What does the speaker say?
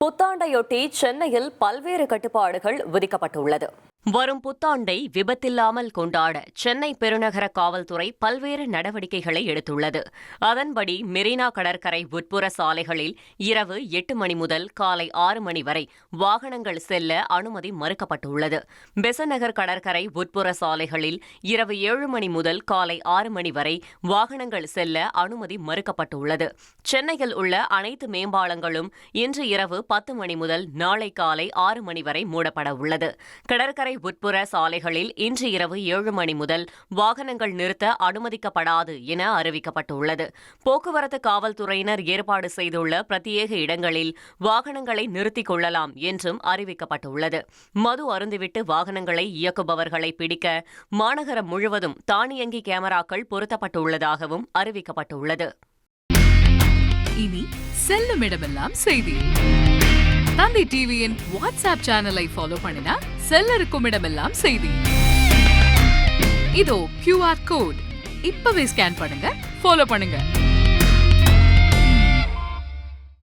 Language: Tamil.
புத்தாண்டையொட்டி சென்னையில் பல்வேறு கட்டுப்பாடுகள் விதிக்கப்பட்டுள்ளது. வரும் புத்தாண்டை விபத்தில்லாமல் கொண்டாட சென்னை பெருநகர காவல்துறை பல்வேறு நடவடிக்கைகளை எடுத்துள்ளது. அதன்படி மெரினா கடற்கரை உட்புற சாலைகளில் இரவு 8 மணி முதல் காலை 6 மணி வரை வாகனங்கள் செல்ல அனுமதி மறுக்கப்பட்டுள்ளது. பெசநகர் கடற்கரை உட்புற சாலைகளில் இரவு 7 மணி முதல் காலை 6 மணி வரை வாகனங்கள் செல்ல அனுமதி மறுக்கப்பட்டுள்ளது. சென்னையில் உள்ள அனைத்து மேம்பாலங்களும் இன்று இரவு 10 மணி முதல் நாளை காலை 6 மணி வரை மூடப்பட உள்ளது. கடற்கரை உட்புற சாலைகளில் இன்று இரவு 7 மணி முதல் வாகனங்கள் நிறுத்த அனுமதிக்கப்படாது என அறிவிக்கப்பட்டுள்ளது. போக்குவரத்து காவல்துறையினர் ஏற்பாடு செய்துள்ள பிரத்யேக இடங்களில் வாகனங்களை நிறுத்திக் கொள்ளலாம் என்றும் அறிவிக்கப்பட்டுள்ளது. மது அருந்திவிட்டு வாகனங்களை இயக்குபவர்களை பிடிக்க மாநகரம் முழுவதும் தானியங்கி கேமராக்கள் பொருத்தப்பட்டுள்ளதாகவும் அறிவிக்கப்பட்டுள்ளது. இனி செல்லும் இடமெல்லாம் செய்தி. தந்தி டிவியின் வாட்ஸ்அப் சேனலை ஃபாலோ பண்ணினா செல்ல இருக்கும் இடமெல்லாம் செய்தி. இதோ QR கோட் இப்பவே ஸ்கேன் பண்ணுங்க, ஃபாலோ பண்ணுங்க.